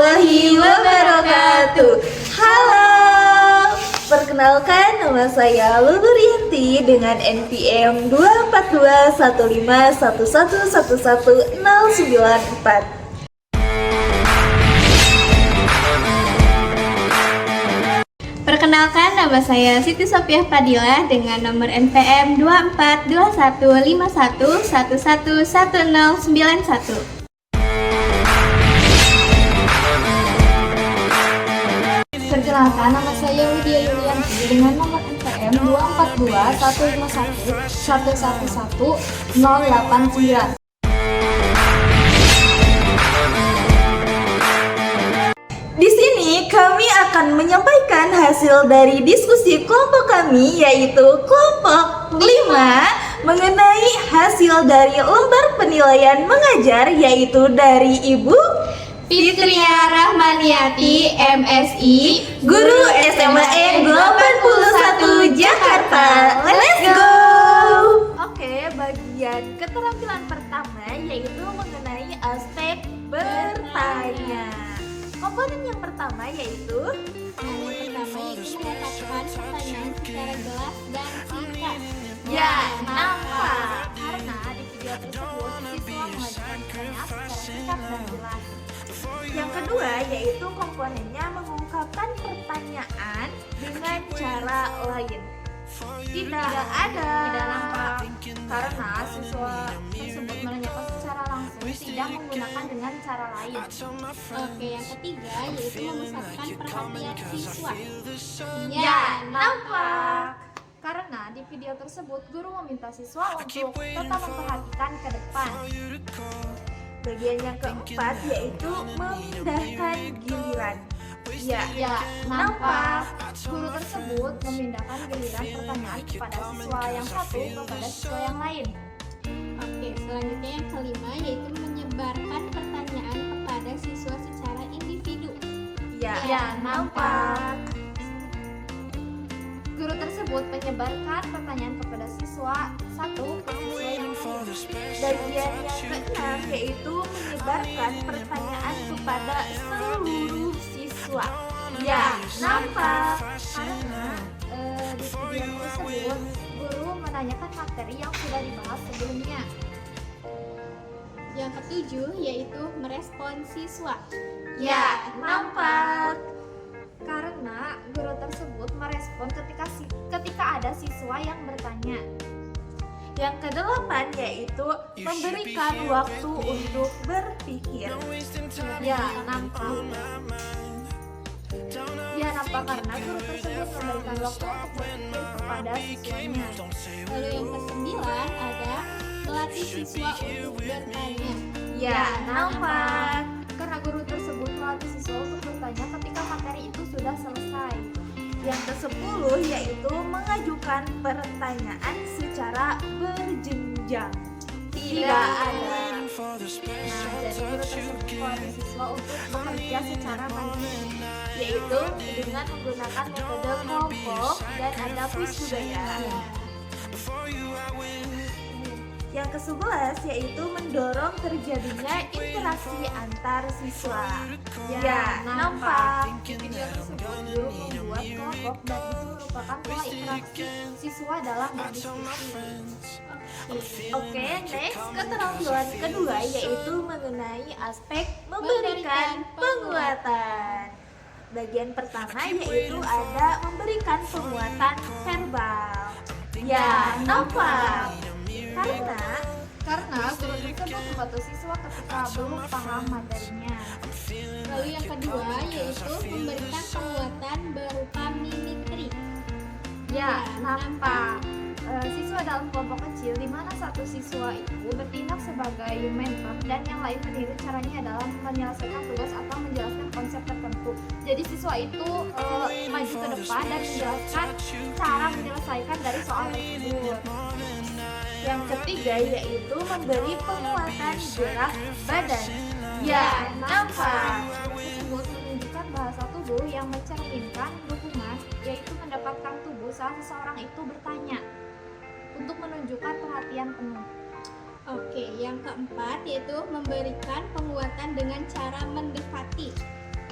warahmatullahi wabarakatuh. Halo, perkenalkan nama saya Lulu Rianti dengan NPM 2421511111094. Perkenalkan, nama saya Siti Sofiah Fadilah dengan nomor NPM 2422151111091. Perkenalkan, nama saya Widya Yulianti dengan nomor NPM 2421511111089. Di sini kami akan menyampaikan hasil dari diskusi kelompok kami, yaitu kelompok 5, mengenai hasil dari lembar penilaian mengajar, yaitu dari Ibu Fitria Rahmaniati, MSI, Guru SMA 81 Jakarta. Let's go! Oke, bagian keterampilan pertama yaitu mengenai aspek bertanya. Komponen yang pertama yaitu menetapkan pertanyaan secara jelas dan singkat. ya, nampak. Karena di video tersebut siswa mengajukan pertanyaan secara singkat dan jelas. Yang kedua yaitu komponennya mengungkapkan pertanyaan dengan cara lain. Tidak nampak karena siswa tersebut menanyakan secara langsung, tidak menggunakan dengan cara lain. Oke, yang ketiga yaitu memusatkan perhatian siswa. Ya, nampak. Karena di video tersebut guru meminta siswa untuk tetap memperhatikan ke depan. Bagian yang keempat yaitu memindahkan giliran. Ya, nampak. Guru tersebut memindahkan giliran pertanyaan kepada siswa yang satu kepada siswa yang lain. Oke, selanjutnya yang kelima yaitu menyebarkan pertanyaan kepada siswa secara individu. Ya, nampak. Guru tersebut menyebarkan pertanyaan kepada siswa satu ke siswa yang lain. Bagian yang keenam yaitu menyebarkan pertanyaan kepada seluruh siswa. Ya, nampak. Karena di video tersebut guru menanyakan materi yang sudah dibahas sebelumnya. Yang ketujuh yaitu merespon siswa. Ya, nampak. Karena guru tersebut merespon ketika ada siswa yang bertanya. Yang kedelapan yaitu memberikan waktu untuk berpikir. Ya, nampak. Karena guru tersebut memberikan waktu untuk berpikir kepada siswanya. Lalu yang kesembilan ada melatih siswa untuk bertanya. Ya, nampak. Karena guru tersebut melatih siswa untuk bertanya ketika materi itu sudah selesai. Yang ke-10 yaitu mengajukan pertanyaan secara berjenjang. Tidak ada. Jadi guru tersebut melatih siswa untuk bekerja secara mandiri, yaitu dengan menggunakan metode kelompok dan ada kuis juga ya. Yang ke-11 yaitu mendorong terjadinya interaksi antar siswa. Ya, nampak. Di video tersebut guru membuat kelompok dan itu merupakan pola interaksi siswa dalam berdiskusi. Oke, next keterampilan kedua yaitu mengenai aspek memberikan penguatan. Bagian pertama yaitu ada memberikan penguatan verbal. Ya, nampak. Karena guru tersebut membantu siswa ketika belum paham materinya. Lalu yang kedua yaitu memberikan penguatan berupa mimikri. Ya, nampak. Siswa dalam kelompok kecil di mana satu siswa itu bertindak sebagai mentor dan yang lain meniru caranya dalam menyelesaikan tugas atau menjelaskan konsep tertentu. Jadi siswa itu maju ke depan dan menjelaskan cara menyelesaikan dari soal tersebut. Yang ketiga yaitu memberi penguatan gerak badan. Ya, nampak. Tersebut menunjukkan bahasa tubuh yang mencerminkan dukungan, yaitu mendapatkan tubuh saat seseorang itu bertanya untuk menunjukkan perhatian penuh. Oke, yang keempat yaitu memberikan penguatan dengan cara mendekati.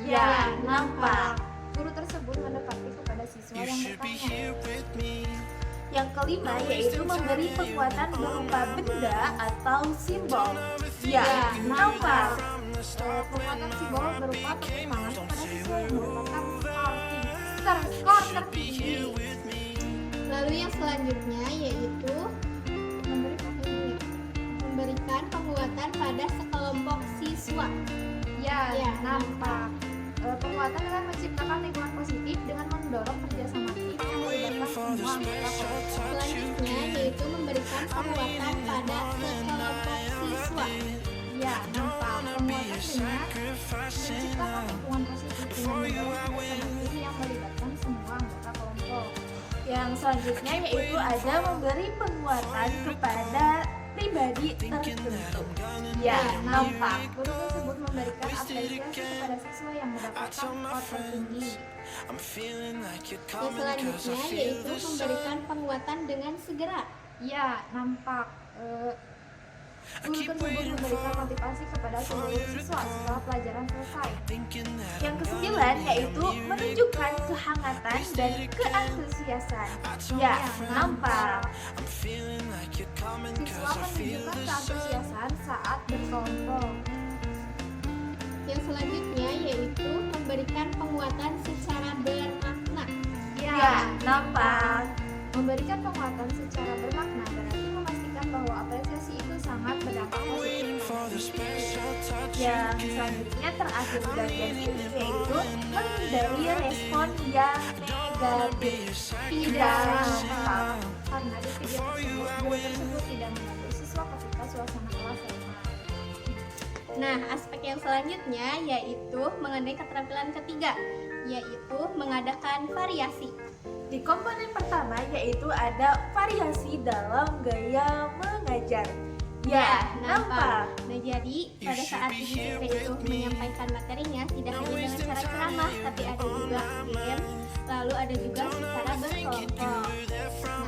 Ya, nampak. Guru tersebut mendekati kepada siswa yang bertanya. Yang kelima yaitu memberi penguatan berupa benda atau simbol. Ya, nampak. Penguatan simbol berupa perkembangan kepada siswa yang mendapatkan skor tertinggi. Lalu yang selanjutnya yaitu memberikan penguatan pada sekelompok siswa. Ya, Ya, nampak. Penguatan dengan menciptakan lingkungan positif dengan mendorong kerjasama tim yang melibatkan semua anggota kelompok. Selanjutnya yaitu memberikan penguatan pada sekelompok siswa. Ya, nampak. Penguatan dengan menciptakan lingkungan positif dengan mendorong kerjasama tim yang melibatkan semua anggota kelompok. Yang selanjutnya yaitu ada memberi penguatan kepada pribadi tertentu. Ya, nampak. Guru tersebut memberikan apresiasi kepada siswa yang mendapatkan skor tertinggi. Yang selanjutnya yaitu memberikan penguatan dengan segera. Ya, nampak. Guru tersebut memberikan motivasi kepada seluruh siswa setelah pelajaran selesai. Yang kesembilan yaitu menunjukkan kehangatan dan keantusiasan. Ya, nampak. Siswa menunjukkan keantusiasan saat berkelompok. Yang selanjutnya yaitu memberikan penguatan secara bermakna. Ya, nampak. Memberikan penguatan secara bermakna berarti memastikan bahwa apresiasi itu sangat berdampak positif pada siswa. Yang selanjutnya terakhir di bagian ini yaitu menghindari respon yang negatif. Tidak nampak. Karena di video tersebut, guru tersebut tidak membantu siswa ketika suasana kelas lemah. Nah, aspek yang selanjutnya yaitu mengenai keterampilan ketiga, yaitu mengadakan variasi. Di komponen pertama yaitu ada variasi dalam gaya mengajar. Ya, nampak. Nah, jadi pada saat Ibu Fitri itu menyampaikan materinya tidak hanya dengan cara ceramah, tapi ada juga game, lalu ada juga secara berkelompok. Nah,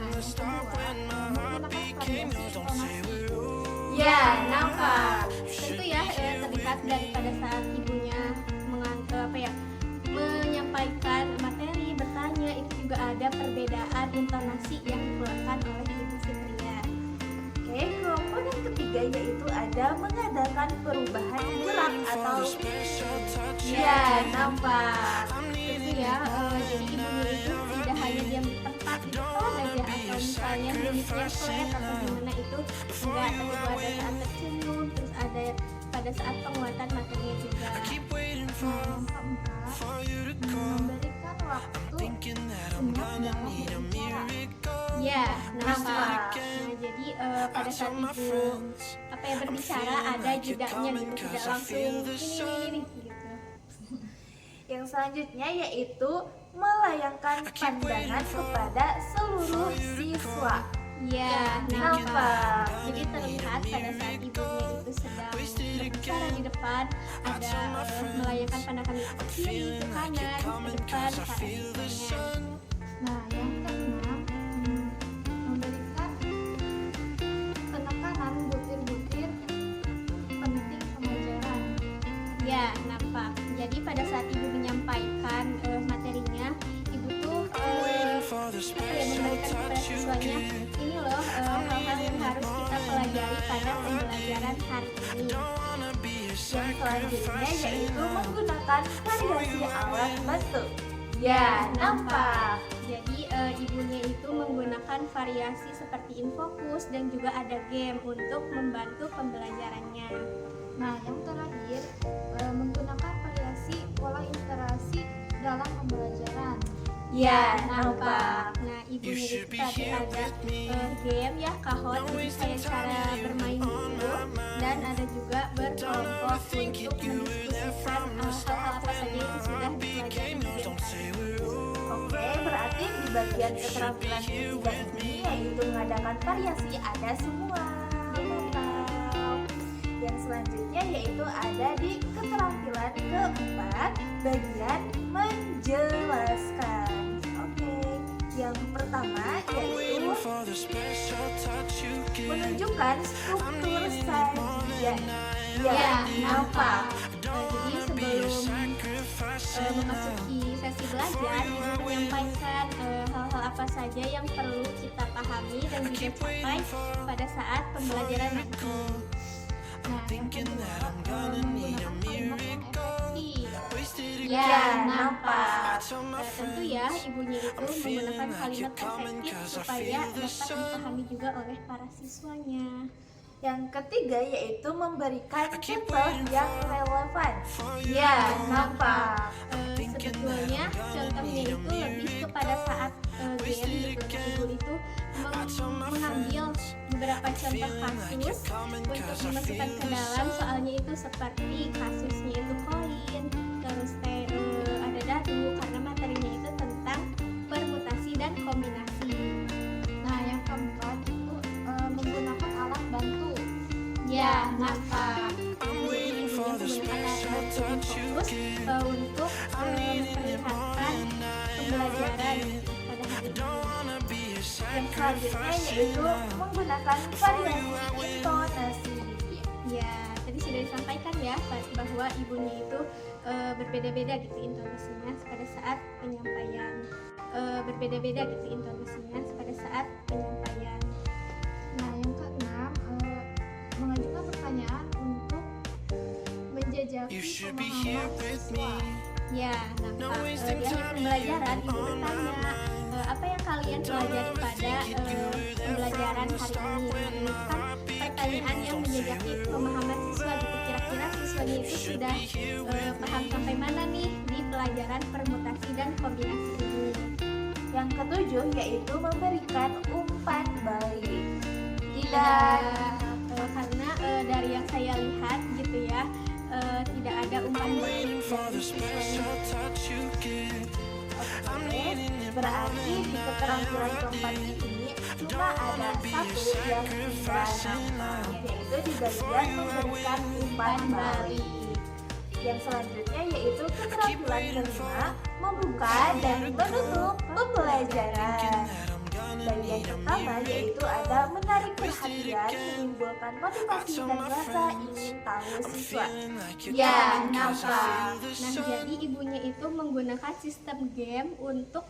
yang kedua, menggunakan variasi informasi. Ya, nampak. Tentu ya terlihat daripada saat ibunya menyampaikan materi, bertanya, itu juga ada perbedaan intonasi yang dikeluarkan oleh Ibu Fitria. Oke, komponen ketiga yaitu ada mengadakan perubahan gerak atau ya, nampak. Tentu ya, jadi ibunya itu tidak hanya diam di tempat di depan aja, atau misalnya duduknya flat atau gimana itu enggak, tapi juga ada saat tersenyum, terus ada pada saat penguatan materinya juga. Yang keempat, memberikan waktu senyap dalam berbicara. Ya, nampak. Nah, jadi pada saat ibu berbicara ada jedanya gitu, tidak langsung ini gitu. Yang selanjutnya yaitu melayangkan pandangan kepada seluruh siswa. Ya, Nampak. nampak. Jadi terlihat pada saat ibunya itu sedang berbicara di depan, ada melayangkan pandangan ke kiri, ke kanan, ke depan pada siswanya. Nah, yang keenam, memberikan penekanan butir-butir penting pembelajaran. Ya, nampak. Jadi pada saat ibu menyampaikan materinya, ibu tuh memberikan kepada siswanya, ini loh hal-hal yang harus kita pelajari pada pembelajaran hari ini. Yang selanjutnya yaitu menggunakan variasi alat bantu. Ya, nampak. Jadi ibunya itu menggunakan variasi seperti infokus dan juga ada game untuk membantu pembelajarannya. Nah, yang terakhir, menggunakan variasi pola interaksi dalam pembelajaran. Ya, nampak. Nah, ibunya itu tadi ada game ya, kahot, jadi kayak cara bermain gitu, dan ada juga berkelompok untuk mendiskusikan hal-hal apa saja yang sudah dipelajari di game tadi. Oke, berarti di bagian keterampilan ketiga ini yaitu mengadakan variasi ada semua. Mantap. Yang selanjutnya yaitu ada di keterampilan keempat bagian menjelaskan. Oke, yang pertama yaitu menunjukkan struktur sajian. Ya, nampak. Jadi sebelum memasuki sesi belajar, ibu menyampaikan hal-hal apa saja yang perlu kita pahami dan juga capai pada saat pembelajaran nanti. Nah, yang kedua, menggunakan kalimat yang efektif. Ya, nampak. Tentu ya, ibunya itu menggunakan kalimat efektif supaya dapat dipahami juga oleh para siswanya. Yang ketiga yaitu memberikan contoh yang relevan. Ya, nampak. Sebetulnya contohnya itu lebih kepada saat game gitu. Ibu itu mengambil beberapa contoh kasus untuk dimasukkan ke dalam, soalnya itu seperti kasusnya itu koin, terus ada dadu, karena materinya itu tentang permutasi dan kombinasi. Nah, yang keempat itu menggunakan alat bantu. Ya, nampak. Jadi ibunya menggunakan alat bantu yang fokus untuk memperlihatkan pembelajaran pada hari ini. Yang selanjutnya yaitu menggunakan variasi intonasi. Ya, tadi sudah disampaikan ya bahwa ibunya itu berbeda-beda gitu intonasinya pada saat penyampaian. Berbeda-beda gitu intonasinya pada saat penyampaian. Nah, yang keenam, mengajukan pertanyaan untuk menjajaki pemahaman siswa. Ya, nampak di akhir pembelajaran ibu bertanya apa yang kalian pelajari pada pembelajaran hari ini. Ini kan pertanyaan yang menjajaki pemahaman siswa gitu. Kira-kira siswanya itu sudah paham sampai mana nih di pelajaran permutasi dan kombinasi ini. Yang ketujuh yaitu memberikan umpan balik. Tidak, karena dari yang saya lihat gitu ya, tidak ada umpan balik dari siswanya. Oke, berarti di keterampilan keempat ini cuma ada satu yang tidak nampak, yaitu di bagian memberikan umpan balik. Yang selanjutnya yaitu keterampilan kelima, membuka dan menutup pembelajaran. Bagian pertama yaitu ada menarik perhatian, menimbulkan motivasi dan rasa ingin tahu siswa. Ya, nampak. Nah, jadi ibunya itu menggunakan sistem game untuk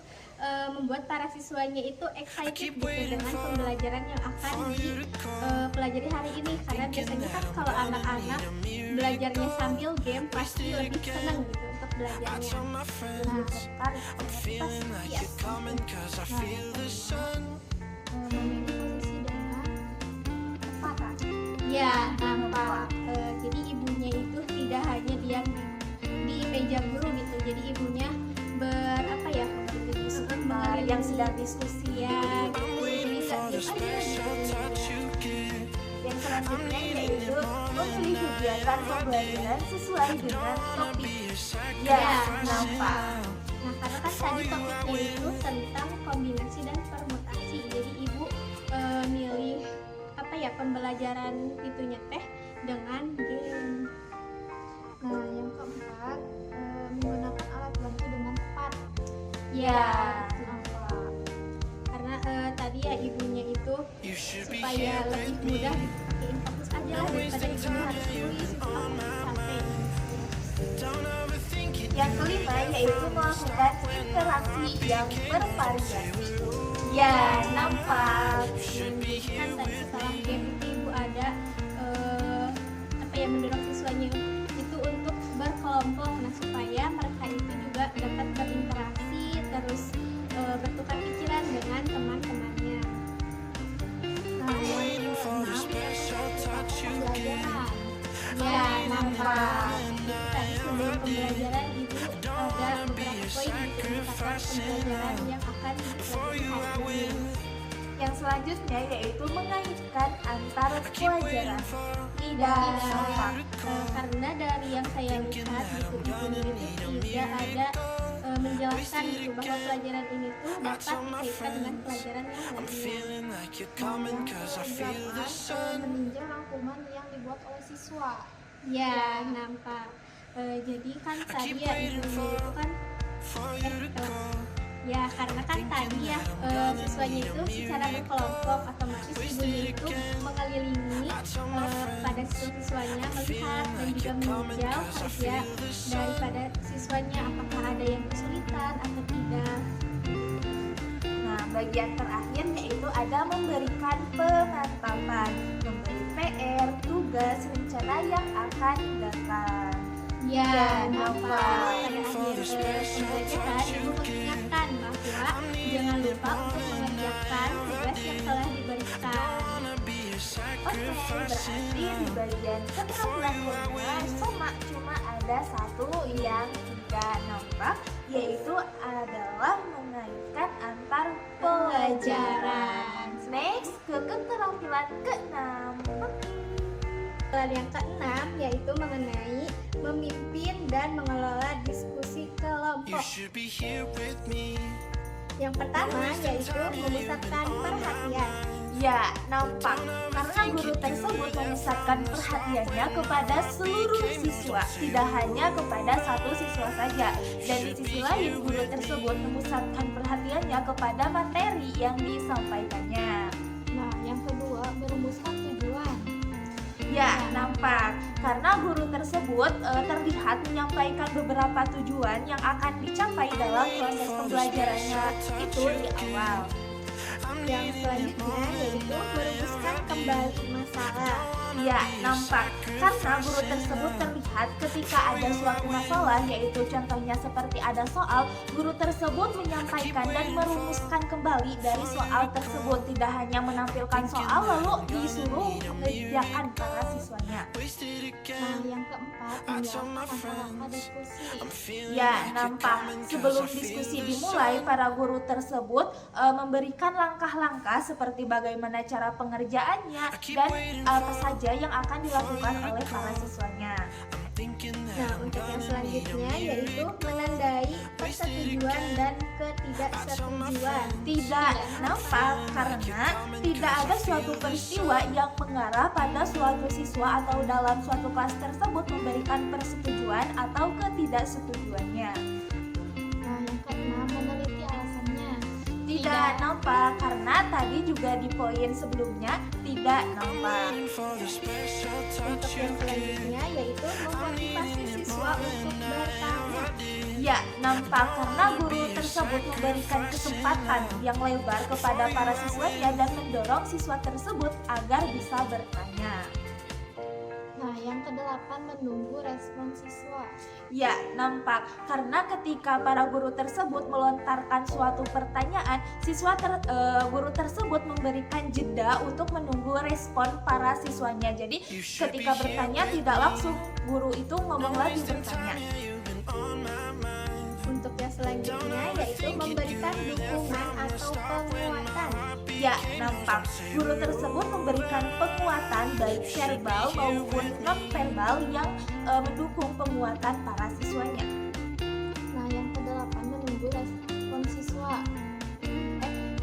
membuat para siswanya itu excited gitu dengan pembelajaran yang akan dipelajari hari ini, karena biasanya kan kalau anak-anak belajarnya sambil game pasti lebih senang gitu untuk belajarnya. Nah, Tertarik dengan pasti ya. memilih posisi dengan tepat. Ya, nampak. Jadi ibunya itu tidak hanya diam di meja guru gitu. Jadi ibunya Yang sedang diskusi ya gitu. Jadi Yang selanjutnya yaitu memilih kegiatan pembelajaran sesuai dengan topik. Ya, nampak. Nah, karena kan tadi topiknya itu tentang kombinasi dan permutasi. Jadi ibu milih pembelajaran itunya teh dengan game. Nah, yang keempat, menggunakan alat bantu dengan tepat. Ya, karena tadi ya ibunya itu supaya lebih mudah pakai fokus aja lah daripada ibunya harus tulis itu sampai. Yang kelima yaitu melakukan interaksi yang bervariasi. Ya, nampak. Kan tadi setelah game itu ibu ada mendorong siswanya itu untuk berkelompok, nah supaya mereka itu juga dapat berinteraksi terus bertukar pikiran dengan teman-temannya. Nah, yang keenam, pembelajaran. Ya, nampak. Tadi sebelum pembelajaran ibu ada beberapa poin gitu misalkan pembelajaran yang akan dipelajari hari ini. Yang selanjutnya yaitu mengaitkan antar pelajaran. Tidak nampak. Karena dari yang saya lihat gitu ibunya itu tidak ada menjelaskan gitu bahwa pelajaran ini tuh dapat dikaitkan dengan pelajaran yang lainnya. Meninjau rangkuman yang dibuat oleh siswa. Ya, nampak. Jadi kan tadi ya ibunya itu kan ya karena kan tadi ya siswanya itu secara berkelompok otomatis ibunya itu mengelilingi pada siswanya melihat dan juga meninjau kerja daripada siswanya apakah bagian terakhir yaitu ada memberikan pemantapan, memberi PR, tugas, rencana yang akan datang. Ya, nampak pada akhir pembelajaran ibu mengingatkan bahwa jangan lupa untuk mengerjakan tugas yang telah diberikan. Oke, berarti di bagian keterampilan formal cuma ada satu yang tidak nampak, yaitu adalah mengaitkan antar pelajaran. Next, ke keterampilan keenam. Keterampilan yang keenam yaitu mengenai memimpin dan mengelola diskusi kelompok. Yang pertama yaitu memusatkan perhatian. Ya, nampak karena guru tersebut memusatkan perhatiannya kepada seluruh siswa, tidak hanya kepada satu siswa saja. Dan di sisi lain, guru tersebut memusatkan perhatiannya kepada materi yang disampaikannya. Nah, yang kedua, merumuskan tujuan. Ya, nampak karena guru tersebut terlihat menyampaikan beberapa tujuan yang akan dicapai dalam proses pembelajarannya itu di awal. Yang selanjutnya yaitu merumuskan kembali masalah. Ya, nampak karena guru tersebut terlihat ketika ada suatu masalah, yaitu contohnya seperti ada soal, guru tersebut menyampaikan dan merumuskan kembali dari soal tersebut, tidak hanya menampilkan soal lalu disuruh mengerjakan para siswanya. Nah, yang keempat, menjelaskan langkah-langkah diskusi. Ya, nampak sebelum diskusi dimulai, para guru tersebut memberikan langkah-langkah seperti bagaimana cara pengerjaannya dan apa saja yang akan dilakukan oleh para siswanya. Nah, untuk yang selanjutnya yaitu menandai persetujuan dan ketidaksetujuan. Tidak nampak karena tidak ada suatu peristiwa yang mengarah pada suatu siswa atau dalam suatu kelas tersebut memberikan persetujuan atau ketidaksetujuannya. Nah, yang keenam, meneliti alasannya. Tidak nampak karena tadi juga di poin sebelumnya tidak nampak. Untuk yang selanjutnya yaitu memotivasi siswa untuk bertanya. Ya, nampak karena guru tersebut memberikan kesempatan yang lebar kepada para siswanya dan mendorong siswa tersebut agar bisa bertanya. Nah, yang kedelapan, menunggu respon siswa. Ya, nampak karena ketika para guru tersebut melontarkan suatu pertanyaan, guru tersebut memberikan jeda untuk menunggu respon para siswanya. Jadi, ketika bertanya tidak langsung guru itu ngomong lagi bertanya. Untuk yang selanjutnya yaitu memberikan dukungan atau penguatan. Ya, nampak guru tersebut memberikan penguatan baik verbal maupun non-verbal yang mendukung penguatan para siswanya. Nah, yang kedelapan, menunggu respon siswa.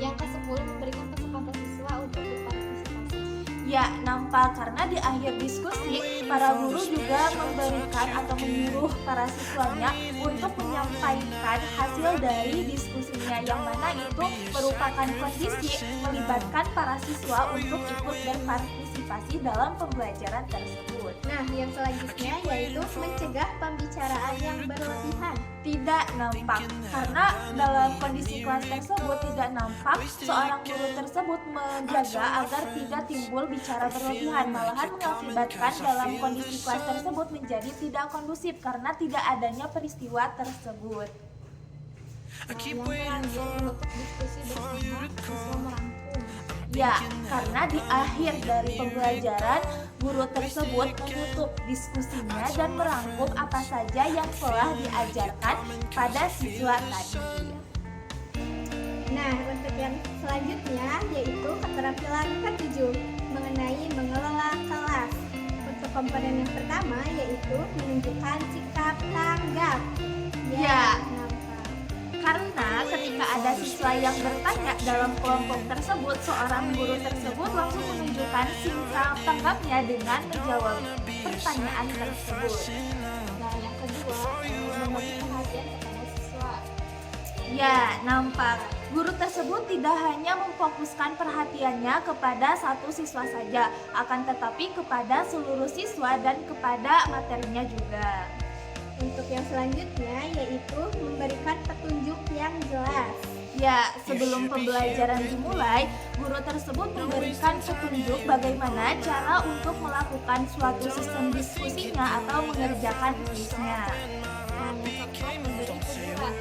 Yang ke-10, memberikan kesempatan siswa untuk berpartisipasi. Ya, nampak karena di akhir diskusi para guru juga memberikan atau menyuruh para siswanya untuk menyampaikan hasil dari diskusinya, yang mana itu merupakan kondisi melibatkan para siswa untuk ikut berpartisipasi dalam pembelajaran tersebut. Nah, yang selanjutnya yaitu mencegah pembicaraan yang berlebihan. Tidak nampak karena dalam kondisi kelas tersebut tidak nampak seorang guru tersebut menjaga agar tidak timbul bicara berlebihan, malahan mengakibatkan dalam kondisi kelas tersebut menjadi tidak kondusif karena tidak adanya peristiwa tersebut. Nah, yang terakhir, menutup diskusi bersama siswa merangkum. Ya, karena di akhir dari pembelajaran, guru tersebut menutup diskusinya dan merangkum apa saja yang telah diajarkan pada siswa tadi. Nah, untuk yang selanjutnya yaitu keterampilan ke-7 mengenai mengelola kelas. Untuk komponen yang pertama yaitu menunjukkan sikap tanggap. Ya. nampak. Karena ketika ada siswa yang bertanya dalam kelompok tersebut, seorang guru tersebut langsung menunjukkan sikap tanggapnya dengan menjawab pertanyaan tersebut. Nah, yang kedua, memberi perhatian kepada siswa. Ya, nampak guru tersebut tidak hanya memfokuskan perhatiannya kepada satu siswa saja, akan tetapi kepada seluruh siswa dan kepada materinya juga. Untuk yang selanjutnya yaitu memberikan petunjuk yang jelas. Ya, sebelum pembelajaran dimulai, guru tersebut memberikan petunjuk bagaimana cara untuk melakukan suatu sistem diskusinya atau mengerjakan tugasnya. Nah, yang keempat memberi teguran.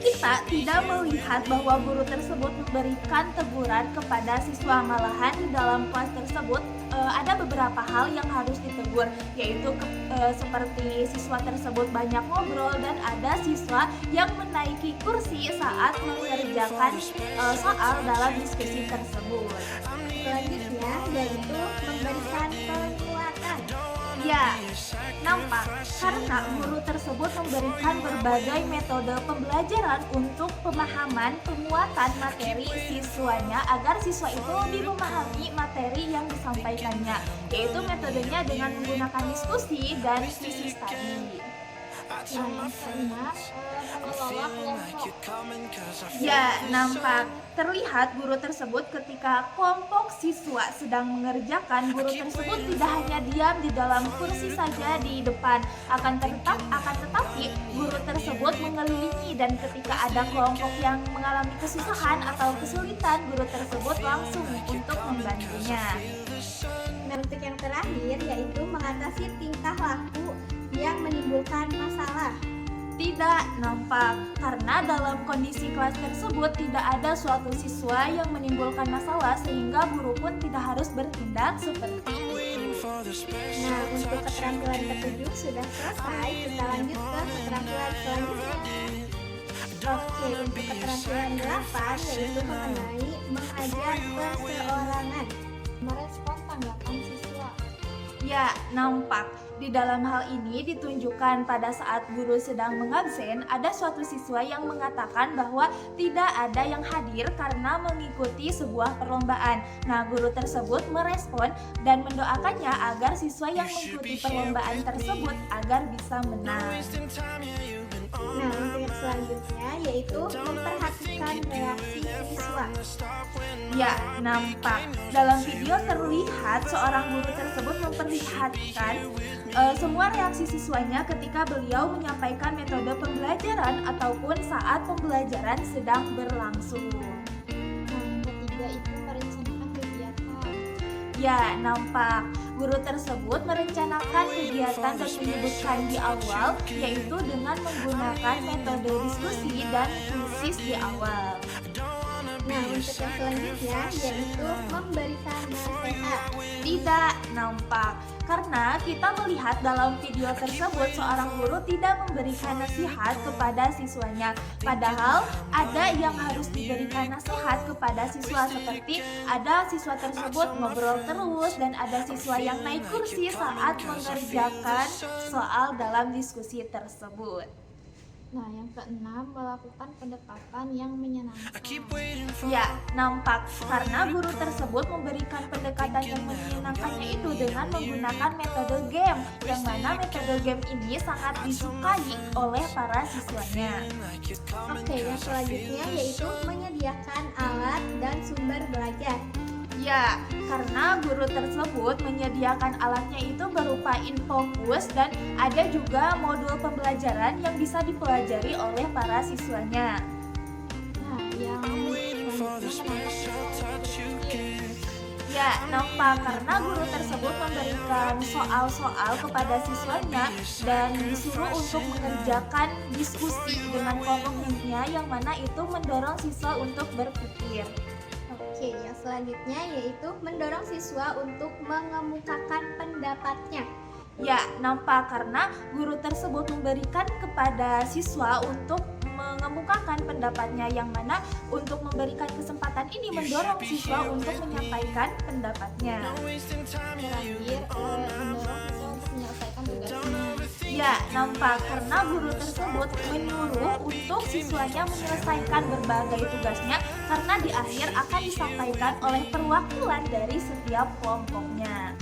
Kita tidak melihat bahwa guru tersebut memberikan teguran kepada siswa, malahan di dalam kelas tersebut ada beberapa hal yang harus ditegur, yaitu seperti siswa tersebut banyak ngobrol dan ada siswa yang menaiki kursi saat mengerjakan soal dalam diskusi tersebut. Selanjutnya yaitu memberikan penguatan. Ya, nampak karena guru tersebut memberikan berbagai metode pembelajaran untuk pemahaman penguatan materi siswanya agar siswa itu lebih memahami materi yang disampaikannya, yaitu metodenya dengan menggunakan diskusi dan case study. Nah, yang keenam, mengelola kelompok. Ya, nampak terlihat guru tersebut ketika kelompok siswa sedang mengerjakan, guru tersebut tidak hanya diam di dalam kursi saja di depan, akan tetapi guru tersebut mengelilingi, dan ketika ada kelompok yang mengalami kesusahan atau kesulitan, guru tersebut langsung untuk membantunya. Nah, untuk yang terakhir yaitu mengatasi tingkah laku yang menimbulkan masalah. Tidak nampak, karena dalam kondisi kelas tersebut tidak ada suatu siswa yang menimbulkan masalah sehingga guru pun tidak harus bertindak seperti itu. Nah, untuk keterampilan ketujuh sudah selesai, kita lanjut ke keterampilan selanjutnya. Oke, untuk keterampilan 8 yaitu mengenai mengajar perseorangan. Merespon tanggapan siswa. Ya, nampak. Di dalam hal ini ditunjukkan pada saat guru sedang mengabsen, ada suatu siswa yang mengatakan bahwa tidak ada yang hadir karena mengikuti sebuah perlombaan. Nah, guru tersebut merespon dan mendoakannya agar siswa yang mengikuti perlombaan tersebut agar bisa menang. Nah, untuk yang selanjutnya yaitu memperhatikan reaksi siswa. Ya, nampak. Dalam video terlihat seorang guru tersebut memperlihatkan semua reaksi siswanya ketika beliau menyampaikan metode pembelajaran ataupun saat pembelajaran sedang berlangsung. Nah, yang ketiga itu merencanakan kegiatan. Ya, nampak. Guru tersebut merencanakan kegiatan dan menyebutkan di awal, yaitu dengan menggunakan metode diskusi dan kuisis di awal. Nah, untuk yang selanjutnya yaitu memberikan nasihat. Tidak nampak, karena kita melihat dalam video tersebut seorang guru tidak memberikan nasihat kepada siswanya. Padahal ada yang harus diberikan nasihat kepada siswa, seperti ada siswa tersebut ngobrol terus dan ada siswa yang naik kursi saat mengerjakan soal dalam diskusi tersebut. Nah, yang keenam melakukan pendekatan yang menyenangkan. Ya, nampak karena guru tersebut memberikan pendekatan yang menyenangkannya itu dengan menggunakan metode game, yang mana metode game ini sangat disukai oleh para siswanya. Oke, yang selanjutnya yaitu menyediakan alat dan sumber belajar. Ya, karena guru tersebut menyediakan alatnya itu berupa infokus dan ada juga modul pembelajaran yang bisa dipelajari oleh para siswanya. Nah, yang selanjutnya menangkap siswa berpikir. Ya, nampak karena guru tersebut memberikan soal-soal kepada siswanya dan disuruh untuk mengerjakan diskusi dengan kelompoknya, yang mana itu mendorong siswa untuk berpikir. Oke, yang selanjutnya yaitu mendorong siswa untuk mengemukakan pendapatnya. Ya, nampak karena guru tersebut memberikan kepada siswa untuk mengemukakan pendapatnya, yang mana untuk memberikan kesempatan ini mendorong siswa untuk menyampaikan pendapatnya. Terakhir, mendorong siswa untuk menyelesaikan tugasnya. Ya, nampak karena guru tersebut menyuruh untuk siswanya menyelesaikan berbagai tugasnya, karena di akhir akan disampaikan oleh perwakilan dari setiap kelompoknya.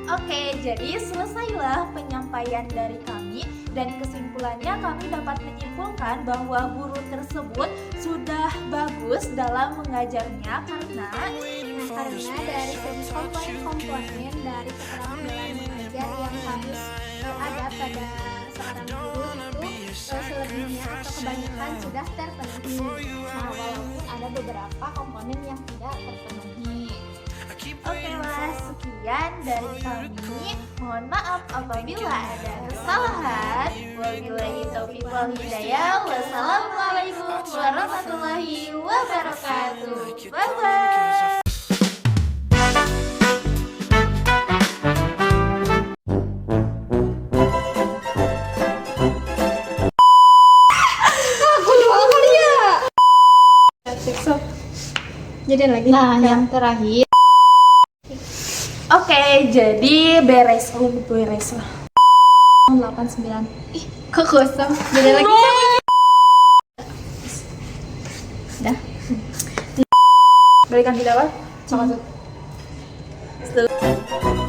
Oke, jadi selesailah penyampaian dari kami, dan kesimpulannya kami dapat menyimpulkan bahwa guru tersebut sudah bagus dalam mengajarnya karena dari segi komponen-komponen dari keterampilan mengajar yang harus ada pada seorang guru itu selebihnya seluruhnya atau kebanyakan sudah terpenuhi. Nah, walaupun ada beberapa komponen yang tidak terpenuhi. Oke lah, sekian dari kami. Mohon maaf apabila ada kesalahan. Wabillahi taufiq wal hidayah. Wassalamualaikum warahmatullahi wabarakatuh. Bye bye. Jadi lagi. Nah, yang terakhir Oke, jadi beres lah. 89. Ih, kok kosong? Beda lagi. Dah. Balikan tidak apa? Sama Setuju.